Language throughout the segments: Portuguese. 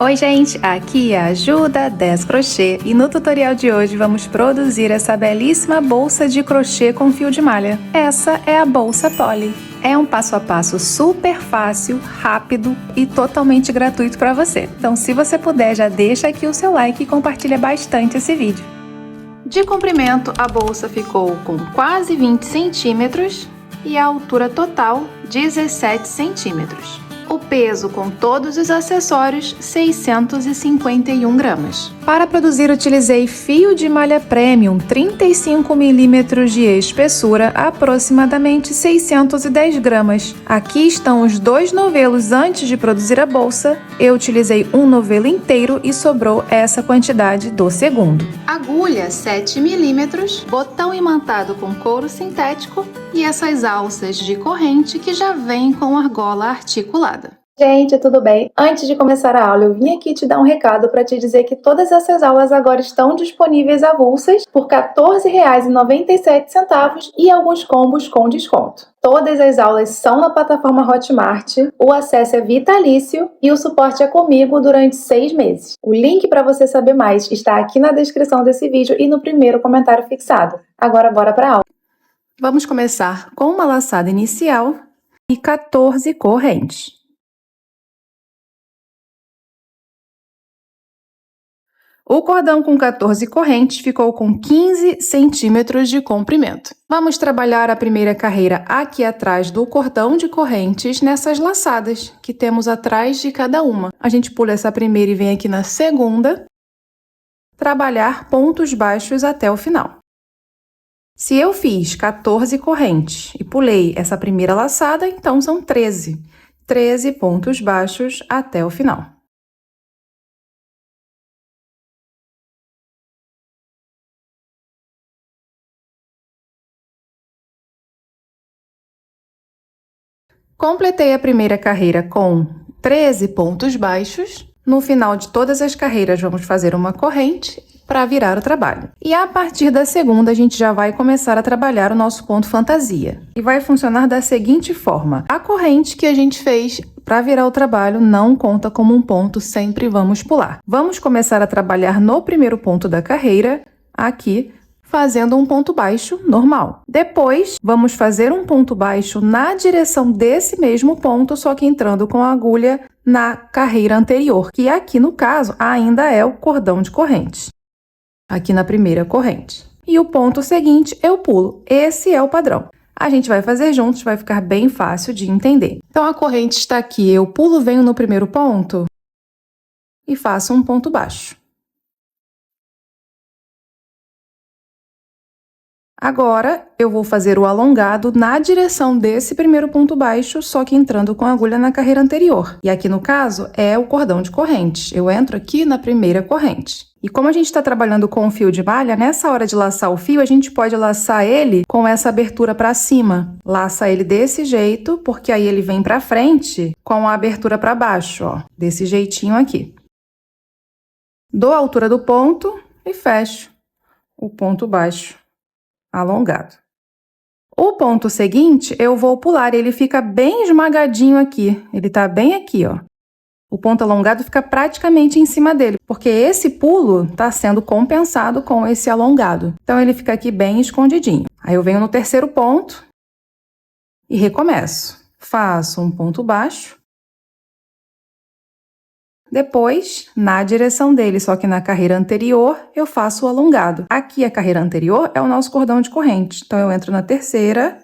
Oi gente, aqui é a Ju da 10 Crochê e no tutorial de hoje vamos produzir essa belíssima bolsa de crochê com fio de malha. Essa é a bolsa Polly. É um passo a passo super fácil, rápido e totalmente gratuito para você. Então se você puder já deixa aqui o seu like e compartilha bastante esse vídeo. De comprimento a bolsa ficou com quase 20 centímetros e a altura total 17 centímetros. O peso com todos os acessórios, 651 gramas. Para produzir, utilizei fio de malha premium 35 mm de espessura, aproximadamente 610 gramas. Aqui estão os 2 novelos antes de produzir a bolsa. Eu utilizei um novelo inteiro e sobrou essa quantidade do segundo. Agulha 7 mm, botão imantado com couro sintético e essas alças de corrente que já vêm com argola articulada. Gente, tudo bem? Antes de começar a aula, eu vim aqui te dar um recado para te dizer que todas essas aulas agora estão disponíveis avulsas por R$ 14,97 e alguns combos com desconto. Todas as aulas são na plataforma Hotmart, o acesso é vitalício e o suporte é comigo durante 6 meses. O link para você saber mais está aqui na descrição desse vídeo e no primeiro comentário fixado. Agora bora para a aula. Vamos começar com uma laçada inicial e 14 correntes. O cordão com 14 correntes ficou com 15 centímetros de comprimento. Vamos trabalhar a primeira carreira aqui atrás do cordão de correntes nessas laçadas que temos atrás de cada uma. A gente pula essa primeira e vem aqui na segunda, trabalhar pontos baixos até o final. Se eu fiz 14 correntes e pulei essa primeira laçada, então são 13. 13 pontos baixos até o final. Completei a primeira carreira com 13 pontos baixos. No final de todas as carreiras, vamos fazer uma corrente para virar o trabalho. E a partir da segunda, a gente já vai começar a trabalhar o nosso ponto fantasia. E vai funcionar da seguinte forma. A corrente que a gente fez para virar o trabalho não conta como um ponto, sempre vamos pular. Vamos começar a trabalhar no primeiro ponto da carreira, aqui, fazendo um ponto baixo normal. Depois, vamos fazer um ponto baixo na direção desse mesmo ponto, só que entrando com a agulha na carreira anterior, que aqui no caso ainda é o cordão de corrente, aqui na primeira corrente. E o ponto seguinte eu pulo. Esse é o padrão. A gente vai fazer juntos, vai ficar bem fácil de entender. Então, a corrente está aqui, eu pulo, venho no primeiro ponto e faço um ponto baixo. Agora, eu vou fazer o alongado na direção desse primeiro ponto baixo, só que entrando com a agulha na carreira anterior. E aqui, no caso, é o cordão de corrente. Eu entro aqui na primeira corrente. E como a gente está trabalhando com o fio de malha, nessa hora de laçar o fio, a gente pode laçar ele com essa abertura para cima. Laça ele desse jeito, porque aí ele vem para frente com a abertura para baixo, ó. Desse jeitinho aqui. Dou a altura do ponto e fecho o ponto baixo alongado. O ponto seguinte, eu vou pular, ele fica bem esmagadinho aqui, ele tá bem aqui, ó. O ponto alongado fica praticamente em cima dele, porque esse pulo tá sendo compensado com esse alongado. Então, ele fica aqui bem escondidinho. Aí, eu venho no terceiro ponto e recomeço. Faço um ponto baixo. Depois, na direção dele, só que na carreira anterior, eu faço o alongado. Aqui, a carreira anterior é o nosso cordão de corrente. Então, eu entro na terceira,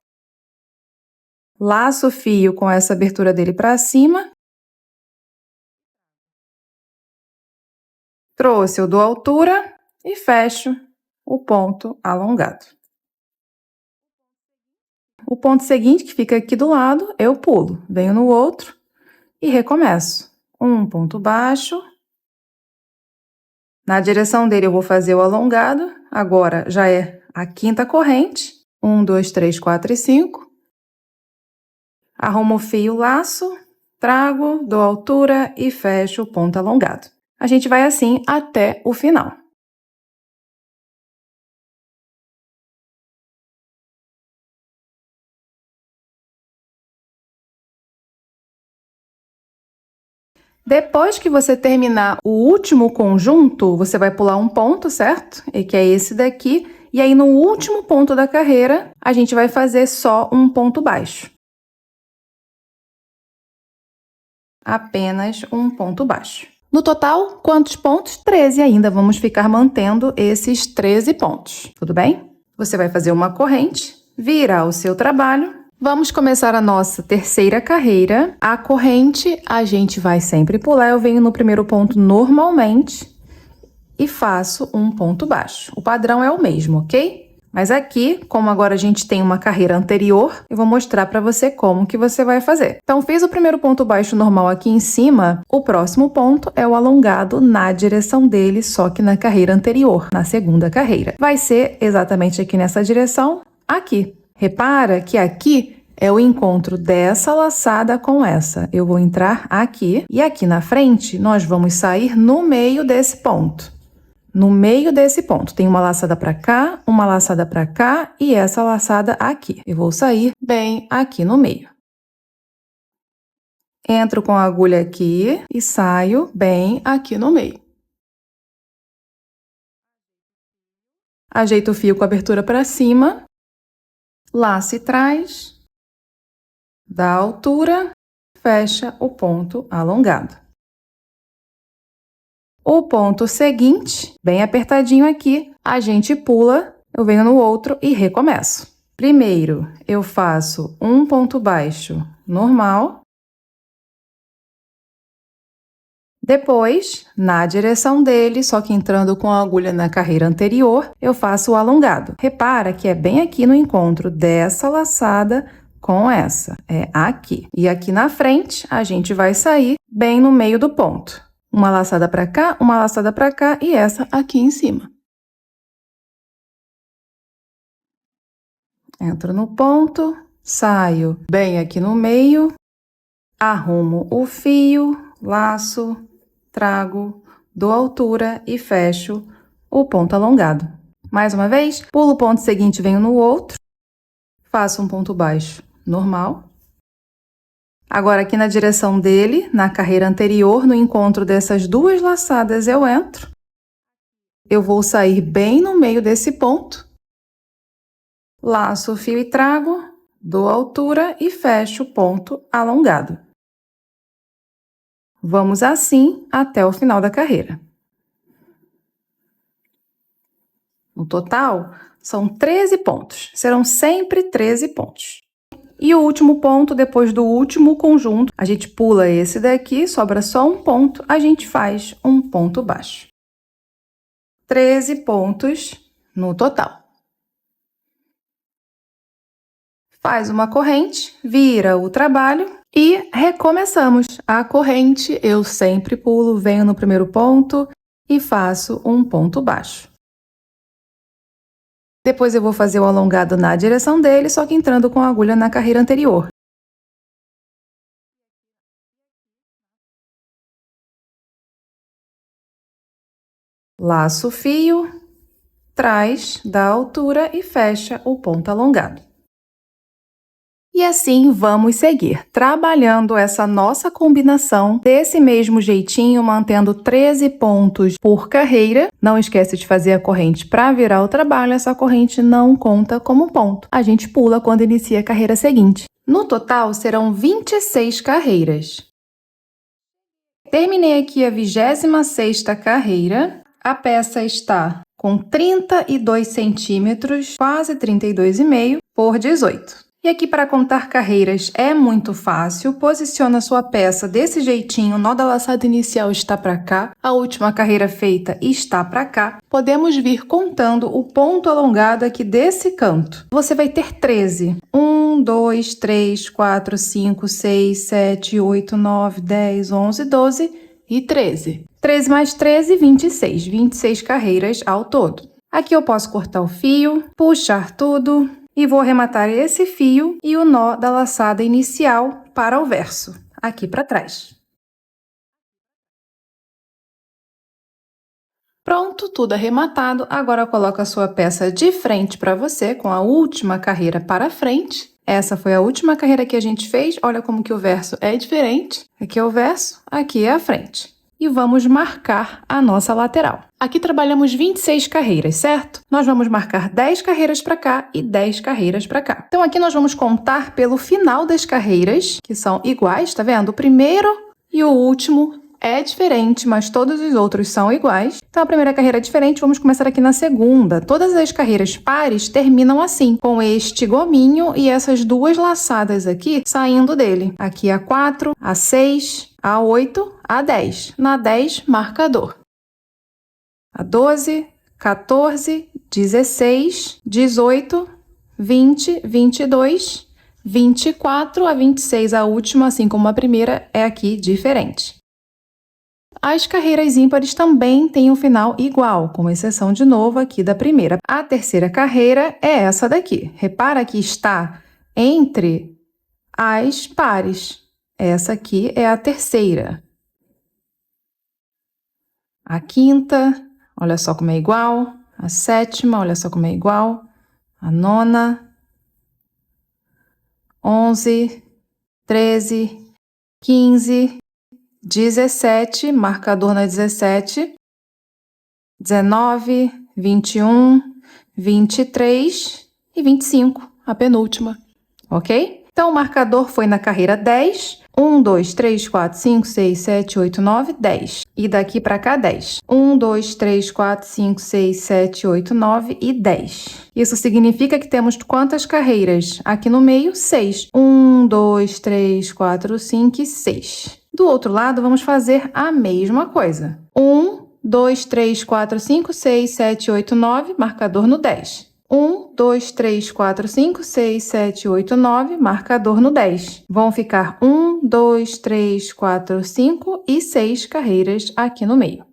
laço o fio com essa abertura dele para cima. Trouxe, eu dou altura e fecho o ponto alongado. O ponto seguinte, que fica aqui do lado, eu pulo. Venho no outro e recomeço. Um ponto baixo. Na direção dele, eu vou fazer o alongado. Agora, já é a quinta corrente. 1, 2, 3, 4 e 5. Arrumo o fio, laço, trago, dou altura e fecho o ponto alongado. A gente vai assim até o final. Depois que você terminar o último conjunto, você vai pular um ponto, certo? E que é esse daqui. E aí, no último ponto da carreira, a gente vai fazer só um ponto baixo. Apenas um ponto baixo. No total, quantos pontos? 13 ainda. Vamos ficar mantendo esses 13 pontos. Tudo bem? Você vai fazer uma corrente, virar o seu trabalho. Vamos começar a nossa terceira carreira. A corrente, a gente vai sempre pular. Eu venho no primeiro ponto normalmente e faço um ponto baixo. O padrão é o mesmo, ok? Mas aqui, como agora a gente tem uma carreira anterior, eu vou mostrar para você como que você vai fazer. Então, fiz o primeiro ponto baixo normal aqui em cima, o próximo ponto é o alongado na direção dele, só que na carreira anterior, na segunda carreira. Vai ser exatamente aqui nessa direção, aqui. Repara que aqui é o encontro dessa laçada com essa. Eu vou entrar aqui e aqui na frente nós vamos sair no meio desse ponto. No meio desse ponto, tem uma laçada para cá, uma laçada para cá e essa laçada aqui. Eu vou sair bem aqui no meio. Entro com a agulha aqui e saio bem aqui no meio. Ajeito o fio com a abertura para cima, laço e trás, dá altura, fecha o ponto alongado. O ponto seguinte, bem apertadinho aqui, a gente pula, eu venho no outro e recomeço. Primeiro, eu faço um ponto baixo normal. Depois, na direção dele, só que entrando com a agulha na carreira anterior, eu faço o alongado. Repara que é bem aqui no encontro dessa laçada com essa, é aqui. E aqui na frente, a gente vai sair bem no meio do ponto. Uma laçada para cá, uma laçada para cá e essa aqui em cima. Entro no ponto, saio bem aqui no meio, arrumo o fio, laço, trago, dou altura e fecho o ponto alongado. Mais uma vez, pulo o ponto seguinte, venho no outro, faço um ponto baixo normal. Agora, aqui na direção dele, na carreira anterior, no encontro dessas duas laçadas, eu entro. Eu vou sair bem no meio desse ponto. Laço o fio e trago, dou altura e fecho o ponto alongado. Vamos assim até o final da carreira. No total, são 13 pontos. Serão sempre 13 pontos. E o último ponto, depois do último conjunto, a gente pula esse daqui, sobra só um ponto, a gente faz um ponto baixo. 13 pontos no total. Faz uma corrente, vira o trabalho e recomeçamos. A corrente eu sempre pulo, venho no primeiro ponto e faço um ponto baixo. Depois eu vou fazer o alongado na direção dele, só que entrando com a agulha na carreira anterior. Laço o fio, traz, dá altura e fecha o ponto alongado. E assim vamos seguir, trabalhando essa nossa combinação desse mesmo jeitinho, mantendo 13 pontos por carreira. Não esquece de fazer a corrente para virar o trabalho, essa corrente não conta como ponto. A gente pula quando inicia a carreira seguinte. No total, serão 26 carreiras. Terminei aqui a 26ª carreira. A peça está com 32 centímetros, quase 32,5 por 18. E aqui para contar carreiras é muito fácil, posiciona sua peça desse jeitinho, o nó da laçada inicial está para cá, a última carreira feita está para cá. Podemos vir contando o ponto alongado aqui desse canto. Você vai ter 13. 1, 2, 3, 4, 5, 6, 7, 8, 9, 10, 11, 12 e 13. 13 mais 13, 26. 26 carreiras ao todo. Aqui eu posso cortar o fio, puxar tudo e vou arrematar esse fio e o nó da laçada inicial para o verso, aqui para trás. Pronto, tudo arrematado. Agora coloca a sua peça de frente para você, com a última carreira para frente. Essa foi a última carreira que a gente fez. Olha como que o verso é diferente. Aqui é o verso, aqui é a frente. E vamos marcar a nossa lateral. Aqui trabalhamos 26 carreiras, certo? Nós vamos marcar 10 carreiras para cá e 10 carreiras para cá. Então aqui nós vamos contar pelo final das carreiras, que são iguais, tá vendo? O primeiro e o último é diferente, mas todos os outros são iguais. Então a primeira carreira é diferente, vamos começar aqui na segunda. Todas as carreiras pares terminam assim, com este gominho e essas duas laçadas aqui saindo dele. Aqui a 4, a 6, a 8, a 10. Na 10, marcador. A 12, 14, 16, 18, 20, 22, 24, a 26, a última, assim como a primeira, é aqui diferente. As carreiras ímpares também têm um final igual, com exceção de novo aqui da primeira. A terceira carreira é essa daqui. Repara que está entre as pares. Essa aqui é a terceira. A quinta, olha só como é igual. A sétima, olha só como é igual. A nona, 11, 13, 15, 17, marcador na 17, 19, 21, 23 e 25, a penúltima, ok? Então, o marcador foi na carreira 10, 1, 2, 3, 4, 5, 6, 7, 8, 9, 10. E daqui para cá, 10. 1, 2, 3, 4, 5, 6, 7, 8, 9 e 10. Isso significa que temos quantas carreiras? Aqui no meio, 6. 1, 2, 3, 4, 5 e 6. Do outro lado, vamos fazer a mesma coisa. 1, 2, 3, 4, 5, 6, 7, 8, 9, marcador no 10. 1, 2, 3, 4, 5, 6, 7, 8, 9, marcador no 10. Vão ficar 1, 2, 3, 4, 5 e 6 carreiras aqui no meio.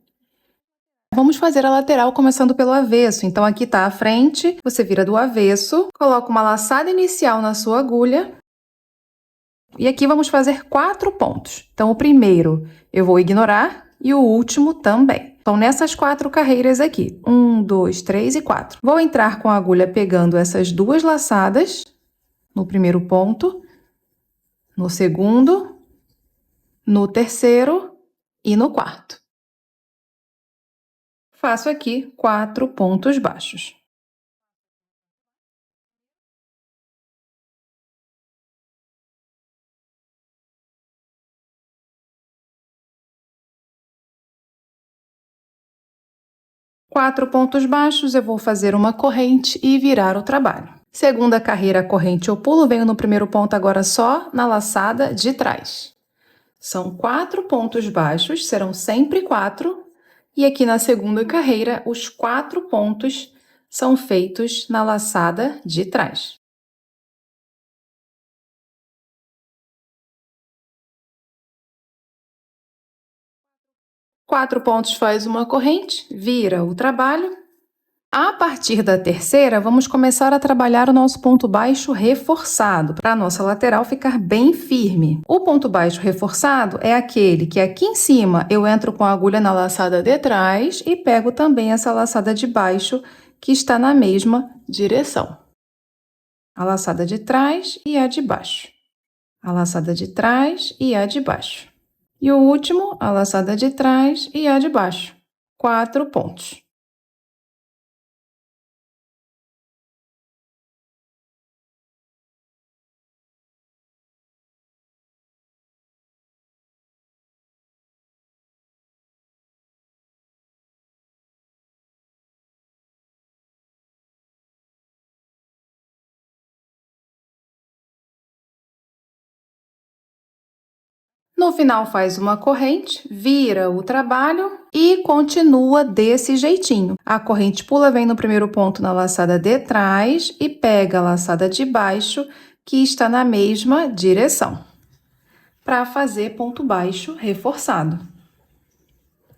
Vamos fazer a lateral começando pelo avesso. Então, aqui está a frente, você vira do avesso, coloca uma laçada inicial na sua agulha. E aqui vamos fazer 4 pontos. Então, o primeiro eu vou ignorar e o último também. Então, nessas 4 carreiras aqui, 1, 2, 3 e 4. Vou entrar com a agulha pegando essas duas laçadas no primeiro ponto, no segundo, no terceiro e no quarto. Faço aqui 4 pontos baixos. Quatro pontos baixos, eu vou fazer uma corrente e virar o trabalho. Segunda carreira, corrente eu pulo, venho no primeiro ponto agora só na laçada de trás. São 4 pontos baixos, serão sempre 4, e aqui na segunda carreira, os 4 pontos são feitos na laçada de trás. Quatro pontos faz uma corrente, vira o trabalho. A partir da terceira, vamos começar a trabalhar o nosso ponto baixo reforçado, para a nossa lateral ficar bem firme. O ponto baixo reforçado é aquele que aqui em cima eu entro com a agulha na laçada de trás e pego também essa laçada de baixo que está na mesma direção. A laçada de trás e a de baixo. A laçada de trás e a de baixo. E o último, a laçada de trás e a de baixo. 4 pontos. No final, faz uma corrente, vira o trabalho e continua desse jeitinho. A corrente pula, vem no primeiro ponto na laçada de trás e pega a laçada de baixo, que está na mesma direção, para fazer ponto baixo reforçado.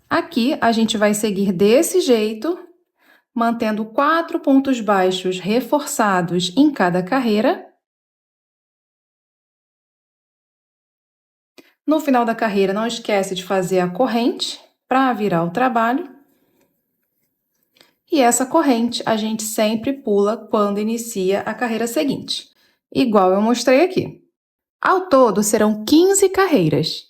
Aqui, a gente vai seguir desse jeito, mantendo 4 pontos baixos reforçados em cada carreira. No final da carreira, não esquece de fazer a corrente para virar o trabalho. E essa corrente a gente sempre pula quando inicia a carreira seguinte. igual eu mostrei aqui. Ao todo, serão 15 carreiras.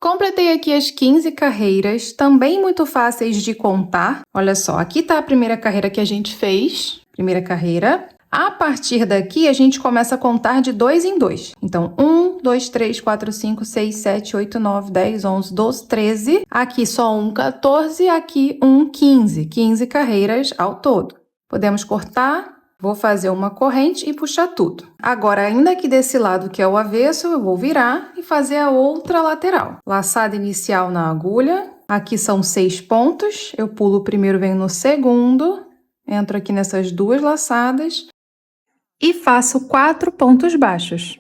Completei aqui as 15 carreiras, também muito fáceis de contar. Olha só, aqui está a primeira carreira que a gente fez, primeira carreira. A partir daqui, a gente começa a contar de 2 em 2. Então, 1, 2, 3, 4, 5, 6, 7, 8, 9, 10, 11, 12, 13. Aqui só 1, 14. Aqui 1, 15. 15 carreiras ao todo. Podemos cortar. Vou fazer uma corrente e puxar tudo. Agora, ainda aqui desse lado que é o avesso, eu vou virar e fazer a outra lateral. Laçada inicial na agulha. Aqui são 6 pontos. Eu pulo o primeiro, venho no segundo. Entro aqui nessas 2 laçadas. E faço 4 pontos baixos.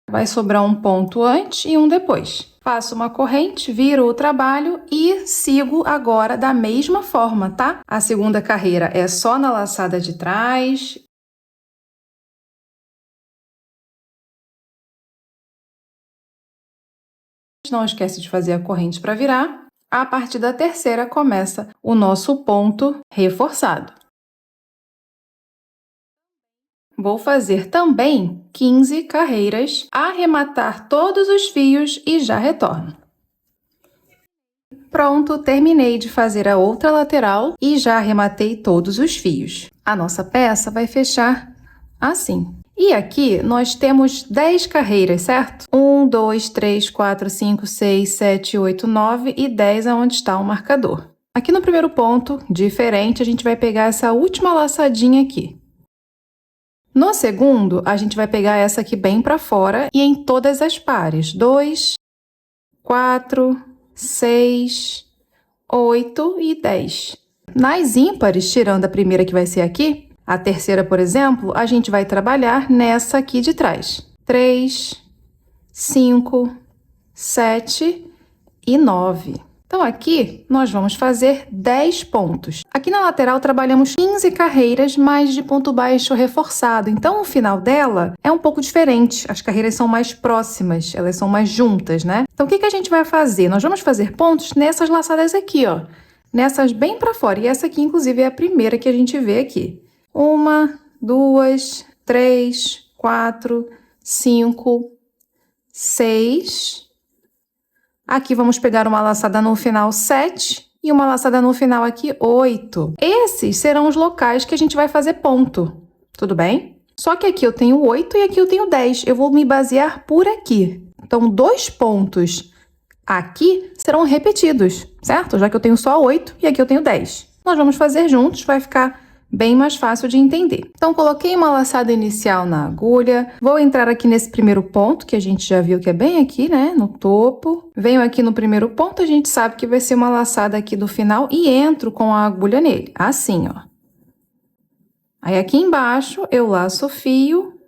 Vai sobrar um ponto antes e um depois. Faço uma corrente, viro o trabalho e sigo agora da mesma forma, tá? A segunda carreira é só na laçada de trás. Não esquece de fazer a corrente para virar. A partir da terceira começa o nosso ponto reforçado. Vou fazer também 15 carreiras, arrematar todos os fios e já retorno. Pronto, terminei de fazer a outra lateral e já arrematei todos os fios. A nossa peça vai fechar assim. E aqui nós temos 10 carreiras, certo? 1, 2, 3, 4, 5, 6, 7, 8, 9 e 10 é onde está o marcador. Aqui no primeiro ponto, diferente, a gente vai pegar essa última laçadinha aqui. No segundo, a gente vai pegar essa aqui bem para fora e em todas as pares. 2, 4, 6, 8 e 10. Nas ímpares, tirando a primeira que vai ser aqui, a terceira, por exemplo, a gente vai trabalhar nessa aqui de trás. 3, 5, 7 e 9. Então, aqui, nós vamos fazer 10 pontos. Aqui na lateral, trabalhamos 15 carreiras, mas de ponto baixo reforçado. Então, o final dela é um pouco diferente. As carreiras são mais próximas, elas são mais juntas, né? Então, o que a gente vai fazer? Nós vamos fazer pontos nessas laçadas aqui, ó. Nessas bem para fora. E essa aqui, inclusive, é a primeira que a gente vê aqui. 1, 2, 3, 4, 5, 6... Aqui vamos pegar uma laçada no final 7 e uma laçada no final aqui 8. Esses serão os locais que a gente vai fazer ponto, tudo bem? Só que aqui eu tenho 8 e aqui eu tenho 10. Eu vou me basear por aqui. Então, 2 pontos aqui serão repetidos, certo? Já que eu tenho só 8 e aqui eu tenho 10. Nós vamos fazer juntos, vai ficar bem mais fácil de entender. Então, coloquei uma laçada inicial na agulha, vou entrar aqui nesse primeiro ponto, que a gente já viu que é bem aqui, né, no topo. Venho aqui no primeiro ponto, a gente sabe que vai ser uma laçada aqui do final e entro com a agulha nele, assim, ó. Aí, aqui embaixo, eu laço o fio,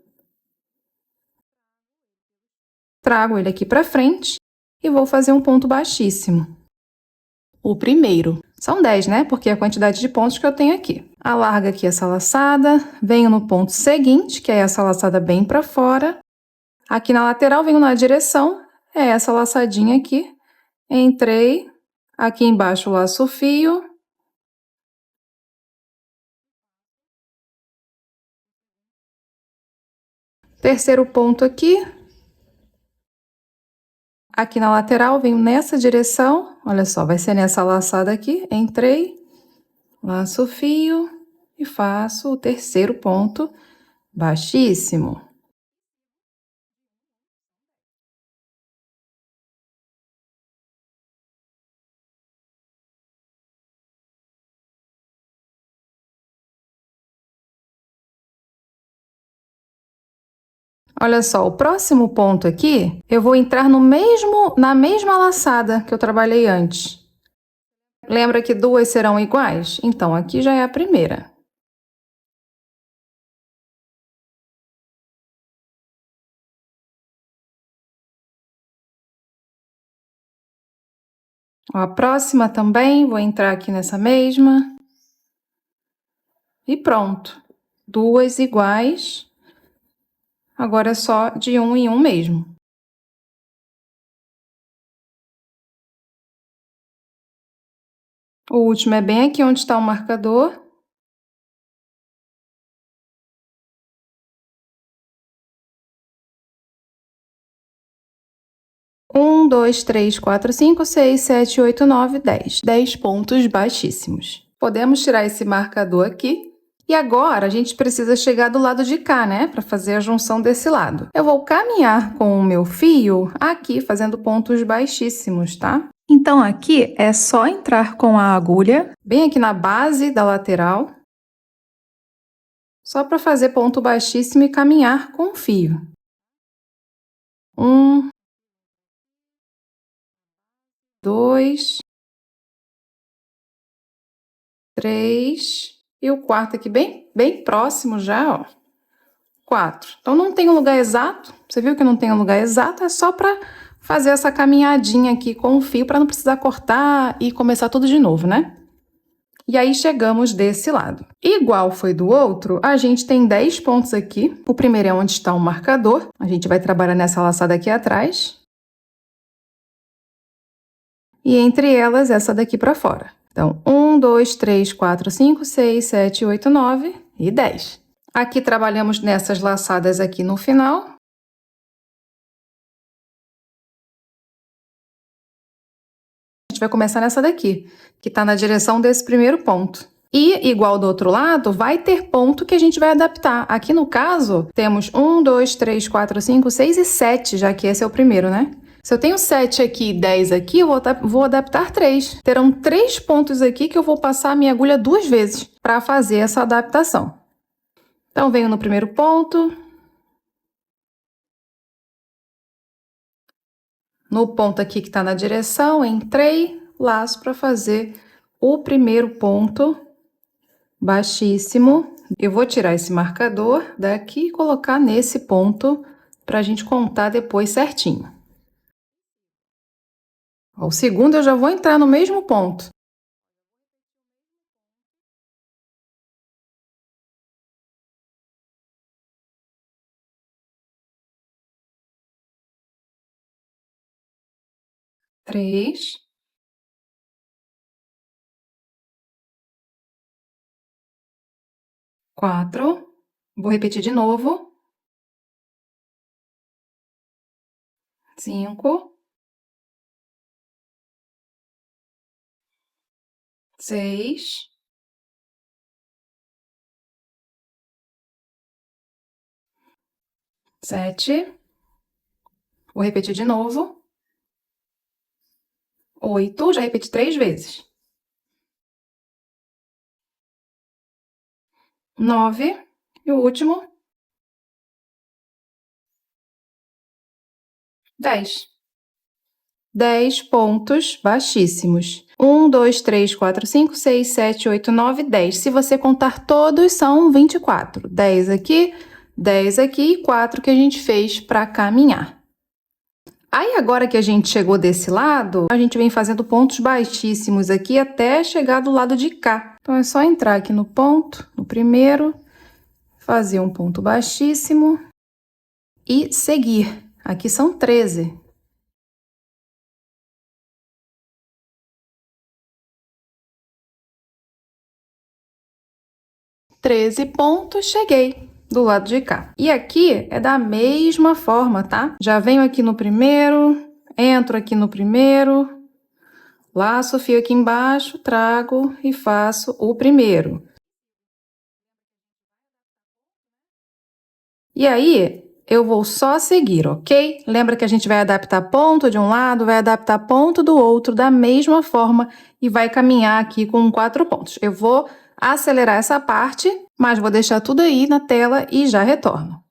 trago ele aqui pra frente e vou fazer um ponto baixíssimo. O primeiro. São 10, né? Porque é a quantidade de pontos que eu tenho aqui. Alargo aqui essa laçada, venho no ponto seguinte, que é essa laçada bem para fora. Aqui na lateral, venho na direção, é essa laçadinha aqui. Entrei, aqui embaixo laço o fio. Terceiro ponto aqui. Aqui na lateral, venho nessa direção, olha só, vai ser nessa laçada aqui. Entrei, laço o fio e faço o terceiro ponto baixíssimo. Olha só, o próximo ponto aqui, eu vou entrar na mesma laçada que eu trabalhei antes. Lembra que 2 serão iguais? Então, aqui já é a primeira. Ó, a próxima também, vou entrar aqui nessa mesma. E pronto. 2 iguais. Agora é só de um em um mesmo. O último é bem aqui onde está o marcador. Um, dois, três, quatro, cinco, seis, sete, oito, nove, 10. 10 pontos baixíssimos. Podemos tirar esse marcador aqui. E agora a gente precisa chegar do lado de cá, né? Para fazer a junção desse lado. Eu vou caminhar com o meu fio aqui, fazendo pontos baixíssimos, tá? Então aqui é só entrar com a agulha bem aqui na base da lateral, só para fazer ponto baixíssimo e caminhar com o fio. Um, dois, três, e o quarto aqui bem próximo já, ó. 4. Então não tem um lugar exato. Você viu que não tem um lugar exato? É só para fazer essa caminhadinha aqui com o fio para não precisar cortar e começar tudo de novo, né? E aí chegamos desse lado. Igual foi do outro, a gente tem 10 pontos aqui. O primeiro é onde está o marcador. A gente vai trabalhar nessa laçada aqui atrás. E entre elas, essa daqui para fora. Então, 1, 2, 3, 4, 5, 6, 7, 8, 9 e 10. Aqui trabalhamos nessas laçadas aqui no final. A gente vai começar nessa daqui, que está na direção desse primeiro ponto. E, igual do outro lado, vai ter ponto que a gente vai adaptar. Aqui no caso, temos 1, 2, 3, 4, 5, 6 e 7, já que esse é o primeiro, né? Se eu tenho 7 aqui e 10 aqui, eu vou adaptar 3. Terão 3 pontos aqui que eu vou passar a minha agulha 2 vezes para fazer essa adaptação. Então, venho no primeiro ponto. No ponto aqui que está na direção, entrei, laço para fazer o primeiro ponto baixíssimo. Eu vou tirar esse marcador daqui e colocar nesse ponto para a gente contar depois certinho. Ó, o segundo eu já vou entrar no mesmo ponto. Três. Quatro. Vou repetir de novo. 5. 6. 7. Vou repetir de novo. 8. Já repeti 3 vezes. 9. E o último. 10. 10 pontos baixíssimos. 1, 2, 3, 4, 5, 6, 7, 8, 9, 10. Se você contar todos, são 24. 10 aqui e 4 que a gente fez para caminhar. Aí, agora que a gente chegou desse lado, a gente vem fazendo pontos baixíssimos aqui até chegar do lado de cá. Então, é só entrar aqui no ponto, no primeiro, fazer um ponto baixíssimo e seguir. Aqui são 13. 13 pontos, cheguei do lado de cá. E aqui é da mesma forma, tá? Já venho aqui no primeiro, entro aqui no primeiro, laço o fio aqui embaixo, trago e faço o primeiro. E aí, eu vou só seguir, ok? Lembra que a gente vai adaptar ponto de um lado, vai adaptar ponto do outro da mesma forma e vai caminhar aqui com 4 pontos. Eu vou acelerar essa parte, mas vou deixar tudo aí na tela e já retorno.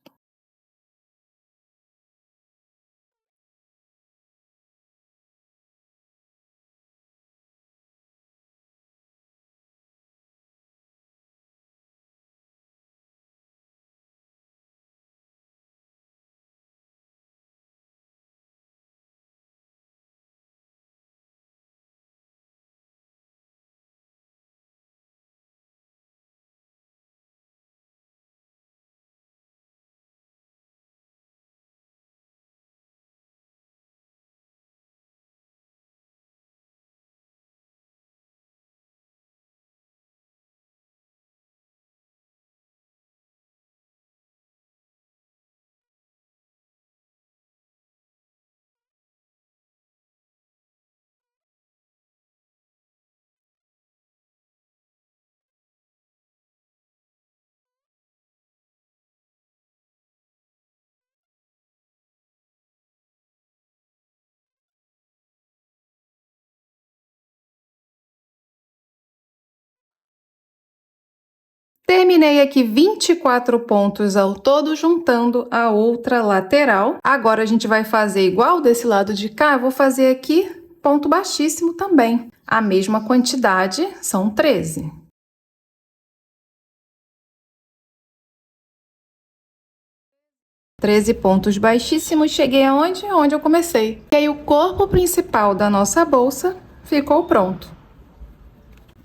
Terminei aqui 24 pontos ao todo, juntando a outra lateral. Agora a gente vai fazer igual desse lado de cá, eu vou fazer aqui ponto baixíssimo também. A mesma quantidade, são 13. Treze pontos baixíssimos, cheguei aonde? Onde eu comecei. E aí o corpo principal da nossa bolsa ficou pronto.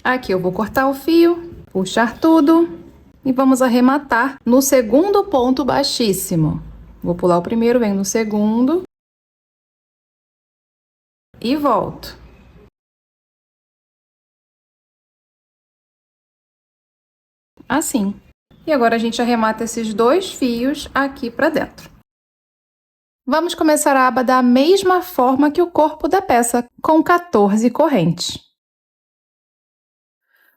Aqui eu vou cortar o fio, puxar tudo. E vamos arrematar no segundo ponto baixíssimo. Vou pular o primeiro, venho no segundo. E volto. Assim. E agora a gente arremata esses dois fios aqui para dentro. Vamos começar a aba da mesma forma que o corpo da peça, com 14 correntes.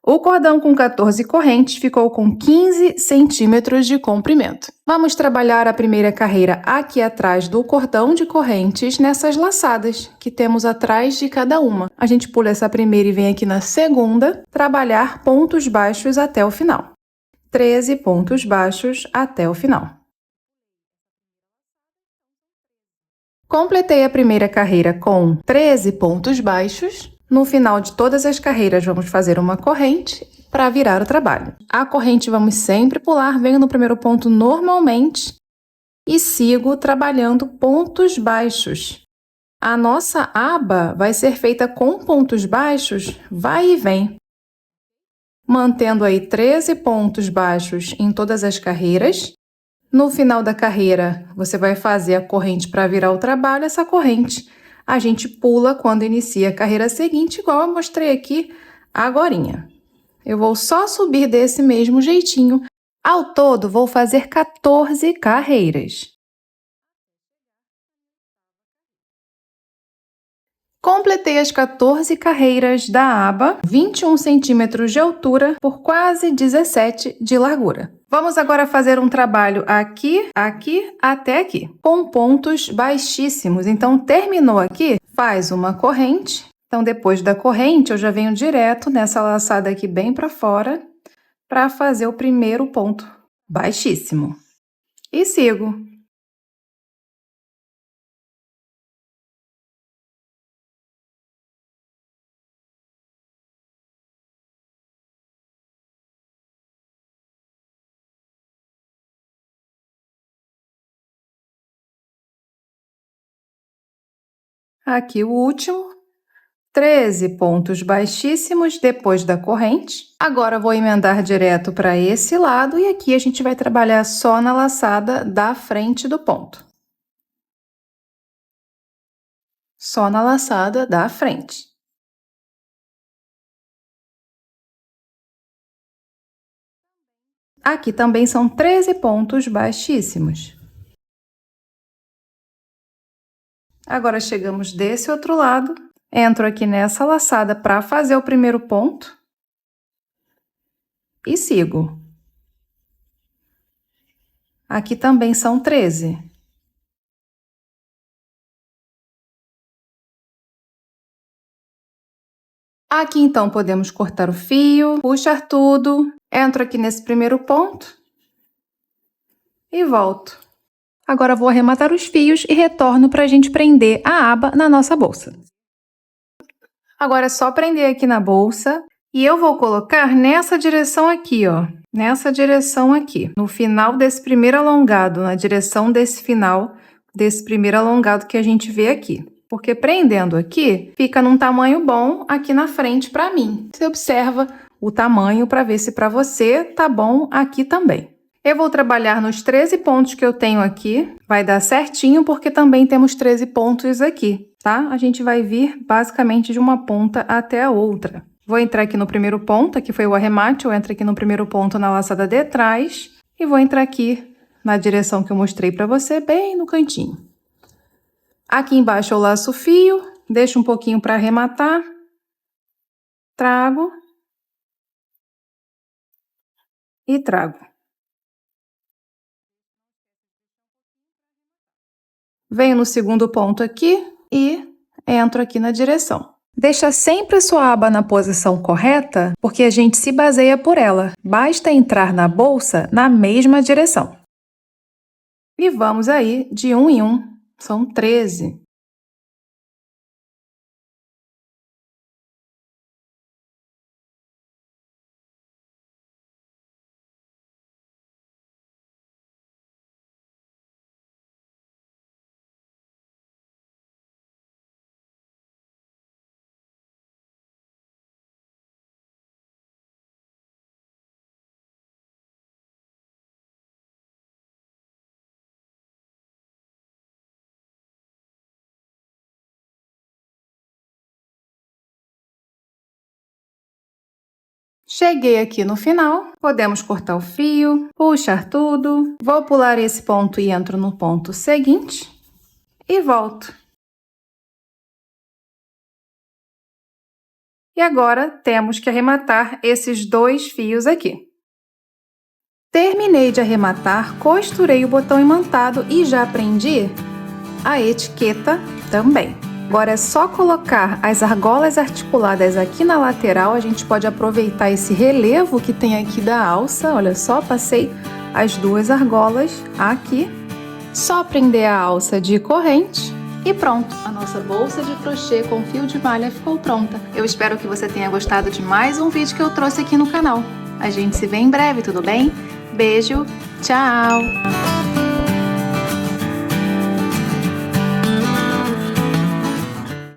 O cordão com 14 correntes ficou com 15 centímetros de comprimento. Vamos trabalhar a primeira carreira aqui atrás do cordão de correntes nessas laçadas que temos atrás de cada uma. A gente pula essa primeira e vem aqui na segunda, trabalhar pontos baixos até o final. 13 pontos baixos até o final. Completei a primeira carreira com 13 pontos baixos. No final de todas as carreiras, vamos fazer uma corrente para virar o trabalho. A corrente vamos sempre pular, venho no primeiro ponto normalmente e sigo trabalhando pontos baixos. A nossa aba vai ser feita com pontos baixos, vai e vem. Mantendo aí 13 pontos baixos em todas as carreiras. No final da carreira, você vai fazer a corrente para virar o trabalho, essa corrente a gente pula quando inicia a carreira seguinte, igual eu mostrei aqui agorinha. Eu vou só subir desse mesmo jeitinho. Ao todo, vou fazer 14 carreiras. Completei as 14 carreiras da aba, 21 centímetros de altura por quase 17 de largura. Vamos agora fazer um trabalho aqui, aqui, até aqui, com pontos baixíssimos. Então, terminou aqui, faz uma corrente. Então, depois da corrente, eu já venho direto nessa laçada aqui bem para fora, para fazer o primeiro ponto baixíssimo. E sigo. Aqui o último, 13 pontos baixíssimos depois da corrente. Agora vou emendar direto para esse lado e aqui a gente vai trabalhar só na laçada da frente do ponto. Só na laçada da frente. Aqui também são 13 pontos baixíssimos. Agora chegamos desse outro lado, entro aqui nessa laçada para fazer o primeiro ponto e sigo. Aqui também são 13. Aqui então podemos cortar o fio, puxar tudo, entro aqui nesse primeiro ponto e volto. Agora vou arrematar os fios e retorno para a gente prender a aba na nossa bolsa. Agora é só prender aqui na bolsa e eu vou colocar nessa direção aqui, ó. Nessa direção aqui, no final desse primeiro alongado, na direção desse final desse primeiro alongado que a gente vê aqui. Porque prendendo aqui, fica num tamanho bom aqui na frente para mim. Você observa o tamanho para ver se para você tá bom aqui também. Eu vou trabalhar nos 13 pontos que eu tenho aqui, vai dar certinho porque também temos 13 pontos aqui, tá? A gente vai vir basicamente de uma ponta até a outra. Vou entrar aqui no primeiro ponto, aqui foi o arremate, eu entro aqui no primeiro ponto na laçada de trás e vou entrar aqui na direção que eu mostrei para você, bem no cantinho. Aqui embaixo eu laço o fio, deixo um pouquinho para arrematar, trago e trago. Venho no segundo ponto aqui e entro aqui na direção. Deixa sempre a sua aba na posição correta, porque a gente se baseia por ela. Basta entrar na bolsa na mesma direção. E vamos aí de um em um. São 13. Cheguei aqui no final, podemos cortar o fio, puxar tudo. Vou pular esse ponto e entro no ponto seguinte e volto. E agora temos que arrematar esses 2 fios aqui. Terminei de arrematar, costurei o botão imantado e já prendi a etiqueta também. Agora é só colocar as argolas articuladas aqui na lateral, a gente pode aproveitar esse relevo que tem aqui da alça, olha só, passei as 2 argolas aqui, só prender a alça de corrente e pronto, a nossa bolsa de crochê com fio de malha ficou pronta. Eu espero que você tenha gostado de mais um vídeo que eu trouxe aqui no canal. A gente se vê em breve, tudo bem? Beijo, tchau!